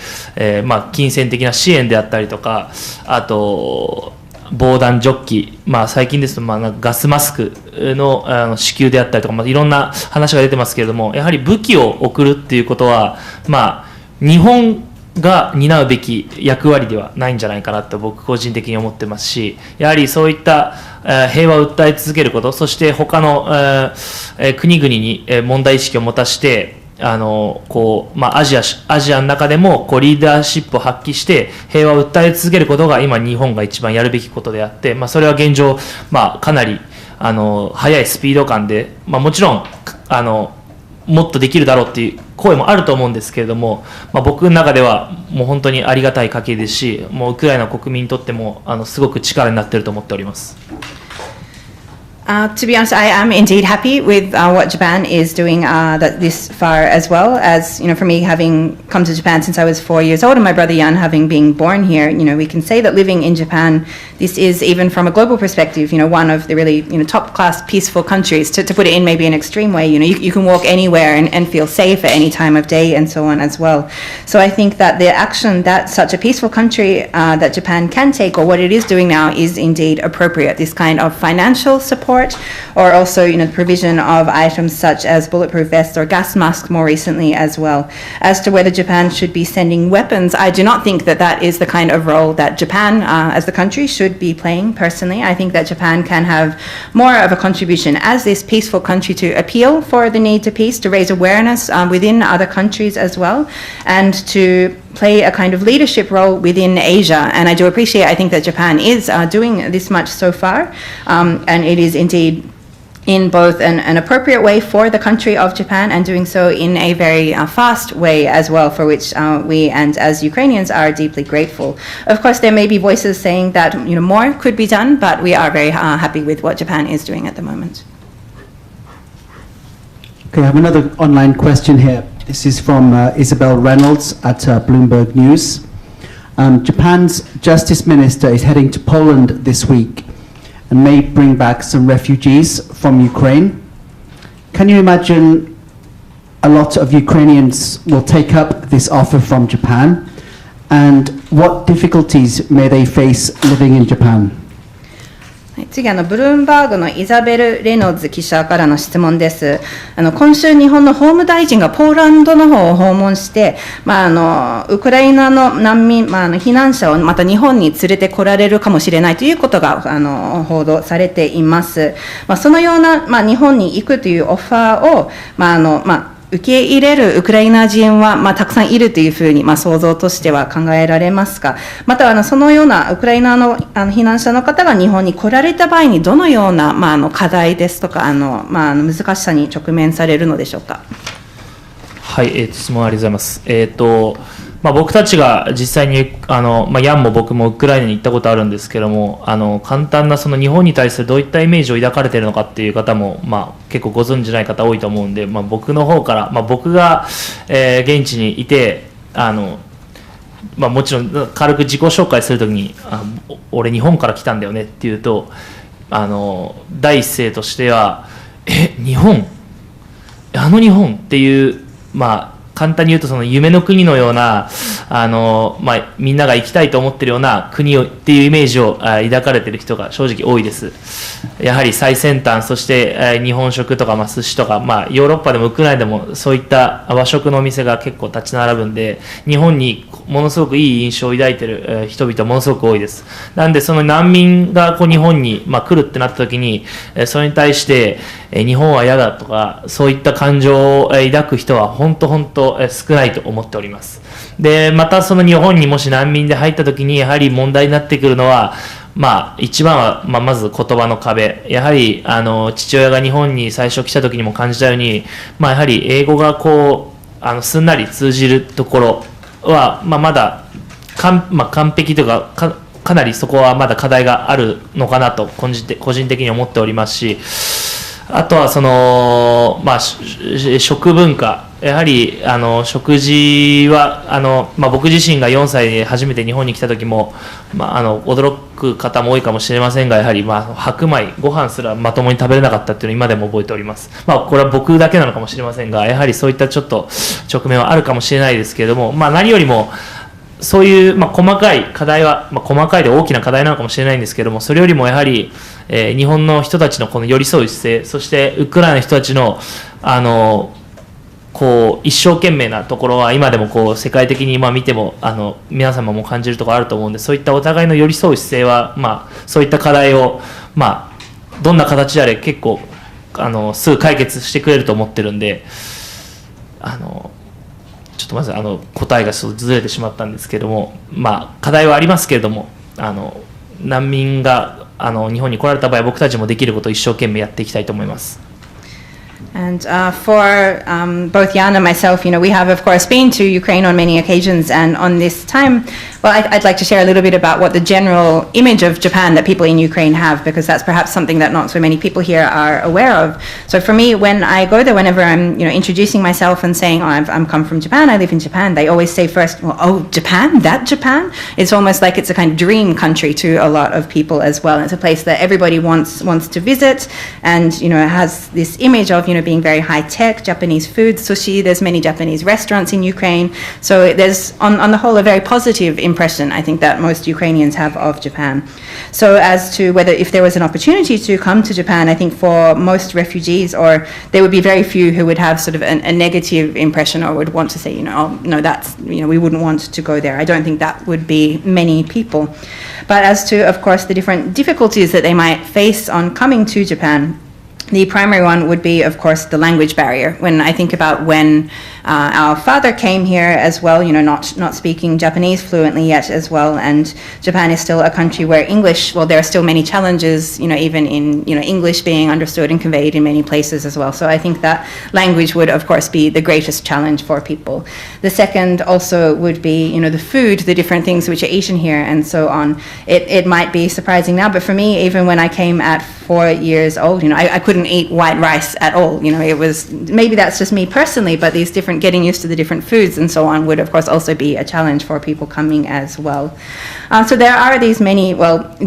金銭的な支援であったりとか、あと防弾ジョッキ、最近ですとガスマスクの支給であったりとか、いろんな話が出てますけれども、やはり武器を送るっていうことは、日本が担うべき役割ではないんじゃないかなと僕個人的に思ってますし、やはりそういった平和を訴え続けること、そして他の国々に問題意識を持たして、アジアの中でもリーダーシップを発揮して平和を訴え続けることが今日本が一番やるべきことであって、それは現状、かなり速いスピード感で、もちろんもっとできるだろうっていう声もあると思うんですけれども、僕の中ではもう本当にありがたい限りですし、もうウクライナ国民にとってもすごく力になっていると思っております。To be honest, I am indeed happy with what Japan is doing this far, as well as, for me having come to Japan since I was 4 years old and my brother Jan having been born here, we can say that living in Japan, this is, even from a global perspective, one of the really, top class peaceful countries. To put it in maybe an extreme way, you can walk anywhere and feel safe at any time of day and so on as well. So I think that the action that such a peaceful country that Japan can take, or what it is doing now, is indeed appropriate. This kind of financial support, or also, the provision of items such as bulletproof vests or gas masks more recently as well. As to whether Japan should be sending weapons, I do not think that that is the kind of role that Japan as the country should be playing personally. I think that Japan can have more of a contribution as this peaceful country to appeal for the need to peace, to raise awareness within other countries as well, and to play a kind of leadership role within Asia. And I do appreciate, I think that Japan is doing this much so far, and it is indeed in both an appropriate way for the country of Japan, and doing so in a very fast way as well, for which we and as Ukrainians are deeply grateful. Of course, there may be voices saying that more could be done, but we are very happy with what Japan is doing at the moment. Okay, I have another online question here. This is from Isabel Reynolds at Bloomberg News. Japan's Justice Minister is heading to Poland this week and may bring back some refugees from Ukraine. Can you imagine a lot of Ukrainians will take up this offer from Japan? And what difficulties may they face living in Japan?次ブルームバーグのイザベル・レノッズ記者からの質問です。今週日本の法務大臣がポーランドの方を訪問して、ウクライナの難民、避難者をまた日本に連れてこられるかもしれないということが報道されています。そのような、日本に行くというオファーを、受け入れるウクライナ人は、たくさんいるというふうに、想像としては考えられますか。またはそのようなウクライナの避難者の方が日本に来られた場合にどのような、課題ですとか難しさに直面されるのでしょうか。はい、質問ありがとうございます。僕たちが実際にヤンも僕もウクライナに行ったことあるんですけども、簡単なその日本に対するどういったイメージを抱かれているのかっていう方も、結構ご存じない方多いと思うんで、僕の方から、僕が、現地にいてもちろん軽く自己紹介するときに俺日本から来たんだよねっていうと、第一声としては日本日本っていう簡単に言うとその夢の国のようなみんなが行きたいと思っているような国をっていうイメージを抱かれている人が正直多いです。やはり最先端、そして日本食とか寿司とか、ヨーロッパでもウクライナでもそういった和食のお店が結構立ち並ぶんで、日本にものすごくいい印象を抱いている人々はものすごく多いです。なんでその難民が日本に来るってなった時に、それに対して日本は嫌だとかそういった感情を抱く人は本当少ないと思っております。でまたその日本にもし難民で入った時にやはり問題になってくるのは、一番は、まず言葉の壁。やはり父親が日本に最初来た時にも感じたように、やはり英語がすんなり通じるところは、まだ完璧というかかなりそこはまだ課題があるのかなと個人的に思っておりますし、あとは食文化、やはり食事は僕自身が4歳で初めて日本に来た時も、驚く方も多いかもしれませんが、やはり白米ご飯すらまともに食べれなかったっていうのを今でも覚えております。これは僕だけなのかもしれませんが、やはりそういったちょっと直面はあるかもしれないですけれども、何よりもそういう、細かい課題は、細かいで大きな課題なのかもしれないんですけれども、それよりもやはり、日本の人たちのこの寄り添う姿勢、そしてウクライナの人たちの一生懸命なところは今でも世界的に見ても皆様も感じるところあると思うんで、そういったお互いの寄り添う姿勢は、そういった課題を、どんな形であれ結構すぐ解決してくれると思ってるんで、ちょっとまず答えがずれてしまったんですけども、課題はありますけれども、難民が日本に来られた場合、僕たちもできることを一生懸命やっていきたいと思います。And for both Jan and myself, we have, of course, been to Ukraine on many occasions, and on this time, well, I'd like to share a little bit about what the general image of Japan that people in Ukraine have, because that's perhaps something that not so many people here are aware of. So for me, when I go there, whenever I'm, introducing myself and saying, I'm come from Japan, I live in Japan, they always say first, well, oh, Japan? That Japan? It's almost like it's a kind of dream country to a lot of people as well. It's a place that everybody wants to visit, and, it has this image of, being very high-tech, Japanese food, sushi, there's many Japanese restaurants in Ukraine. So there's, on the whole, a very positive impression, I think, that most Ukrainians have of Japan. So as to whether if there was an opportunity to come to Japan, I think for most refugees, or there would be very few who would have sort of a negative impression or would want to say, oh, no, that's, we wouldn't want to go there. I don't think that would be many people. But as to, of course, the different difficulties that they might face on coming to Japan, the primary one would be, of course, the language barrier. When I think about when our father came here as well, not speaking Japanese fluently yet as well, and Japan is still a country where English, well, there are still many challenges, even in, English being understood and conveyed in many places as well. So I think that language would, of course, be the greatest challenge for people. The second also would be, the food, the different things which are eaten here and so on. It might be surprising now, but for me, even when I came at 4 years old, I couldn't eat white rice at all. It was, maybe that's just me personally, but these different, getting used to the different foods and so on would, of course, also be a challenge for people coming as well. So there are these many,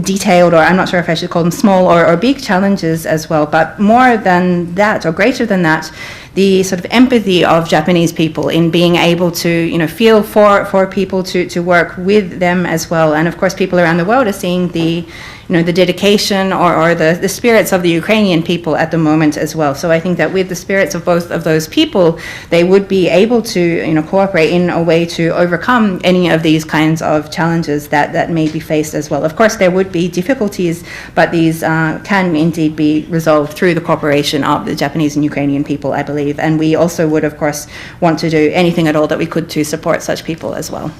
detailed, or I'm not sure if I should call them small or big challenges as well, but more than that, or greater than that, the sort of empathy of Japanese people in being able to, feel for people, to work with them as well. And of course, people around the world are seeing the, the dedication or the spirits of the Ukrainian people at the moment as well. So I think that with the spirits of both of those people, they would be able to, cooperate in a way to overcome any of these kinds of challenges that may be faced as well. Of course, there would be difficulties, but these can indeed be resolved through the cooperation of the Japanese and Ukrainian people, I believe. And we also would, of course, want to do anything at all that we could to support such people as well.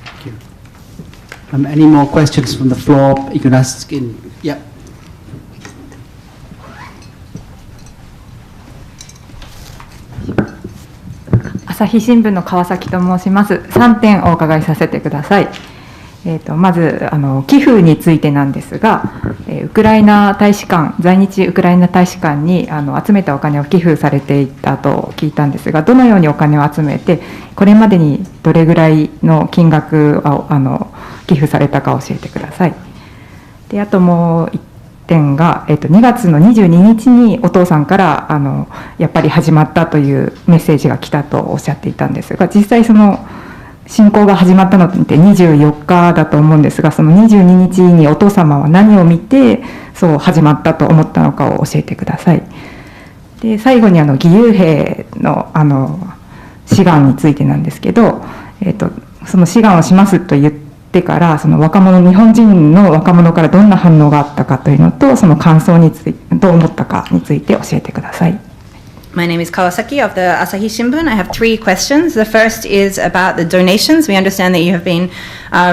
Thank you. Any more questions from the floor? You can ask in, yeah. 朝日新聞の川崎と申します。3点お伺いさせてください。まず寄付についてなんですが、ウクライナ大使館、在日ウクライナ大使館に集めたお金を寄付されていたと聞いたんですが、どのようにお金を集めて、これまでにどれぐらいの金額を寄付されたか教えてください。で、あともう1点が、2月の22日にお父さんからやっぱり始まったというメッセージが来たとおっしゃっていたんですが、実際その侵攻が始まったのって24日だと思うんですが、その22日にお父様は何を見てそう始まったと思ったのかを教えてください。で、最後に義勇兵の志願についてなんですけど、その志願をしますと言ってからその日本人の若者からどんな反応があったかというのと、その感想についてどう思ったかについて教えてください。My name is Kawasaki of the Asahi Shimbun. I have 3 questions. The first is about the donations. We understand that you have been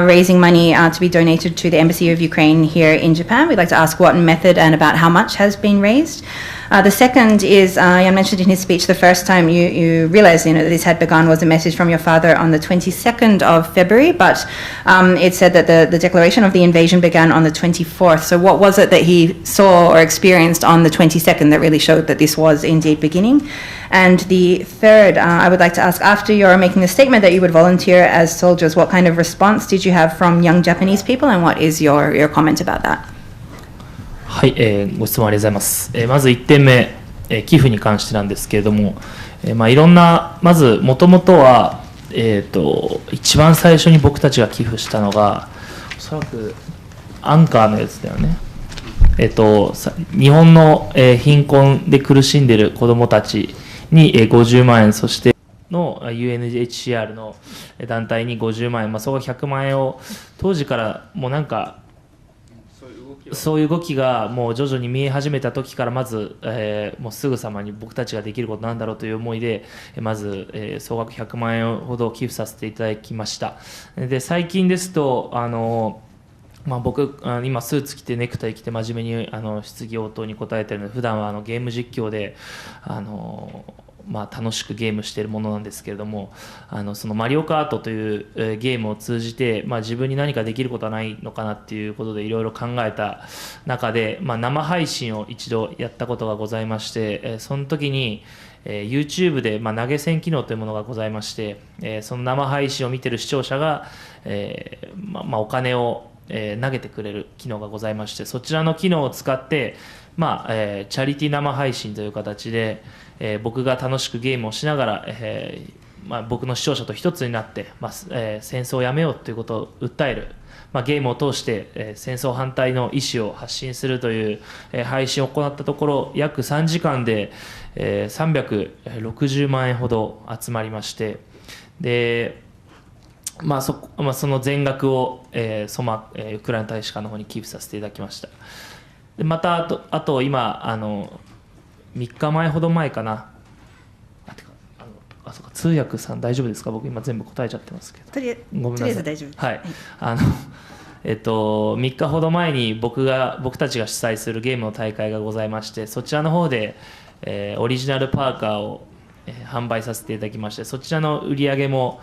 raising money to be donated to the Embassy of Ukraine here in Japan. We'd like to ask what method and about how much has been raised. The second is, Jan mentioned in his speech, the first time you realized that this had begun was a message from your father on the 22nd of February, but it said that the declaration of the invasion began on the 24th. So what was it that he saw or experienced on the 22nd that really showed that this was indeed beginning? And the third, I would like to ask, after you're making a statement that you would volunteer as soldiers, what kind of response did you have from young Japanese people, and what is your comment about that? はい、ご質問ありがとうございます。まず1点目、寄付に関してなんですけれども、いろんな、まずもともとは、一番最初に僕たちが寄付したのが、おそらくアンカーのやつだよね。日本の、貧困で苦しんでいる子どもたちに、50万円、そしての UNHCR の団体に50万円、そこ100万円を当時からもうなんかそういう動きがもう徐々に見え始めた時からまず、もうすぐさまに僕たちができることなんだろうという思いでまず、総額100万円ほど寄付させていただきました。で最近ですと僕今スーツ着てネクタイ着て真面目に質疑応答に答えているので普段はゲーム実況で楽しくゲームしているものなんですけれどもそのマリオカートというゲームを通じて自分に何かできることはないのかなっていうことでいろいろ考えた中で生配信を一度やったことがございましてその時にYouTube で投げ銭機能というものがございましてその生配信を見ている視聴者がお金を投げてくれる機能がございましてそちらの機能を使ってチャリティー生配信という形で僕が楽しくゲームをしながら僕の視聴者と一つになって戦争をやめようということを訴えるゲームを通して戦争反対の意思を発信するという配信を行ったところ約3時間で360万円ほど集まりましてでその全額をウクライナ大使館の方に寄付させていただきました。でまたあと今3日前ほど前かなそうか通訳さん大丈夫ですか僕今全部答えちゃってますけどごめんなさい。とりあえず大丈夫です。はい3日ほど前に僕たちが主催するゲームの大会がございましてそちらの方で、オリジナルパーカーを、販売させていただきましてそちらの売り上げも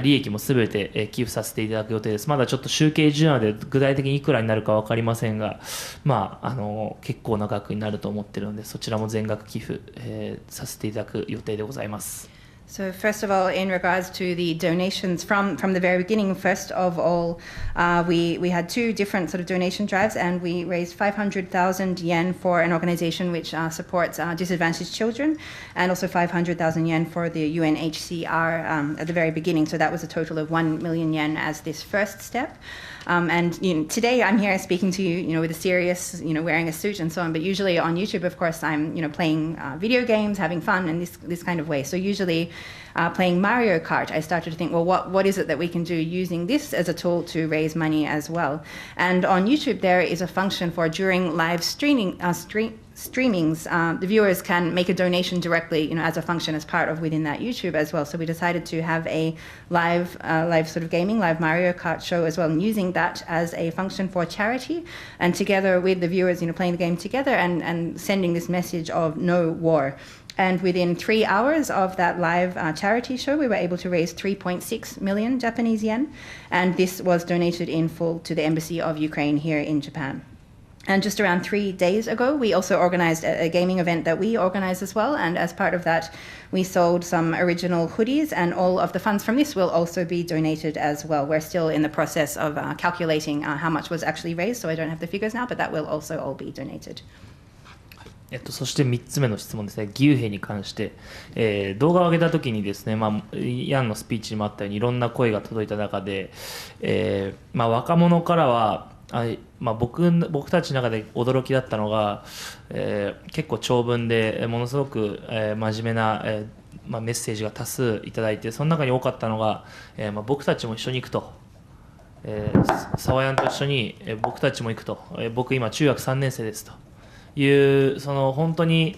利益もすべて寄付させていただく予定です。まだちょっと集計中なので具体的にいくらになるか分かりませんが、結構な額になると思っているのでそちらも全額寄付、させていただく予定でございます。So first of all, in regards to the donations from the very beginning, first of all, we had two different sort of donation drives, and we raised 500,000 yen for an organization which supports disadvantaged children, and also 500,000 yen for the UNHCR at the very beginning. So that was a total of 1 million yen as this first step. And today I'm here speaking to you, with a serious, wearing a suit and so on. But usually on YouTube, of course, I'm, playing video games, having fun, in this kind of way. So usually playing Mario Kart, I started to think, well, what is it that we can do using this as a tool to raise money as well? And on YouTube, there is a function for during live streamings, the viewers can make a donation directly, as a function as part of within that YouTube as well. So we decided to have a live sort of gaming, live Mario Kart show as well, and using that as a function for charity, and together with the viewers, playing the game together and sending this message of no war. And within 3 hours of that live charity show, we were able to raise 3.6 million Japanese yen, and this was donated in full to the Embassy of Ukraine here in Japan. And just around 3 days ago, we also organized a gaming event that we organized as well. And as part of that, we sold some original hoodies, and all of the funds from this will also be donated as well. We're still in the process of calculating how much was actually raised, so I don't have the figures now, but that will also all be donated. そして3つ目の質問ですね、義勇兵に関して、動画を上げたときにですね、ヤンのスピーチにもあったようにいろんな声が届いた中で、若者からは僕たちの中で驚きだったのが、結構長文でものすごく、真面目な、メッセージが多数いただいてその中に多かったのが、僕たちも一緒に行くと、サワヤンと一緒に、僕たちも行くと、僕今中学3年生ですというその本当に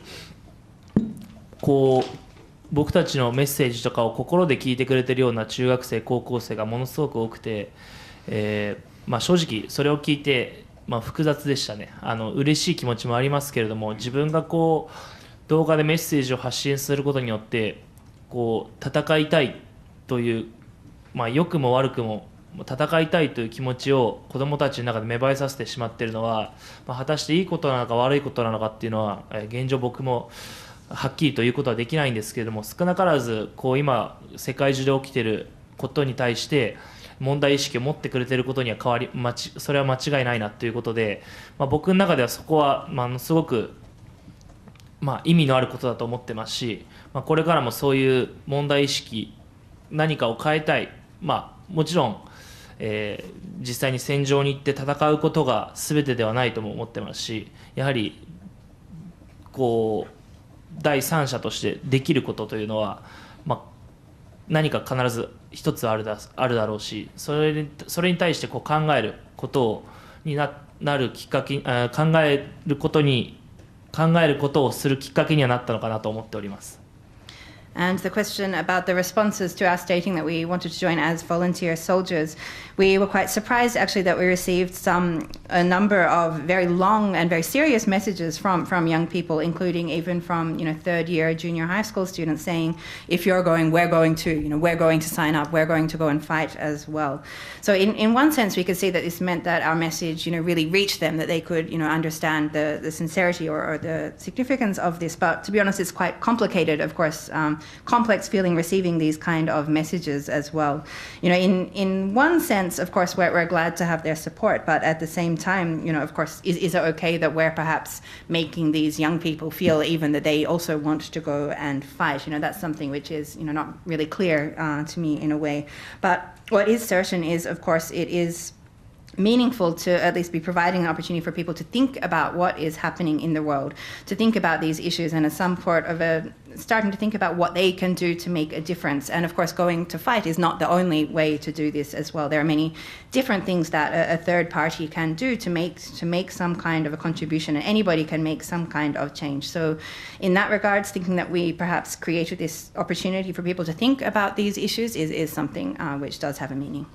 僕たちのメッセージとかを心で聞いてくれてるような中学生高校生がものすごく多くて、正直それを聞いて複雑でしたね。嬉しい気持ちもありますけれども、自分がこう動画でメッセージを発信することによってこう戦いたいという、良くも悪くも戦いたいという気持ちを子どもたちの中で芽生えさせてしまっているのは、果たしていいことなのか悪いことなのかっていうのは、現状僕もはっきりということはできないんですけれども、少なからずこう今世界中で起きていることに対して問題意識を持ってくれていることにはそれは間違いないなということで、僕の中ではそこはすごく意味のあることだと思ってますし、これからもそういう問題意識、何かを変えたい、もちろん、実際に戦場に行って戦うことが全てではないとも思ってますし、やはりこう第三者としてできることというのは、何か必ず一つあるだろうし、それに対してこう考えることになるきっかけ、考えることをするきっかけにはなったのかなと思っております。And the question about the responses to us stating that we wanted to join as volunteer soldiers, we were quite surprised actually that we received a number of very long and very serious messages from young people, including even from third year junior high school students saying, if you're going, we're going to sign up, we're going to go and fight as well. So in one sense we could see that this meant that our message really reached them, that they could understand the sincerity or the significance of this. But to be honest, it's quite complicated, of course. Complex feeling receiving these kind of messages as well. In one sense, of course, we're glad to have their support, but at the same time, of course, is it okay that we're perhaps making these young people feel even that they also want to go and fight? That's something which is not really clear to me in a way. But what is certain is, of course, it is meaningful to at least be providing an opportunity for people to think about what is happening in the world, to think about these issues, and as some sort of starting to think about what they can do to make a difference. And of course, going to fight is not the only way to do this as well. There are many different things that a third party can do to make some kind of a contribution, and anybody can make some kind of change. So in that regards, thinking that we perhaps created this opportunity for people to think about these issues is something which does have a meaning.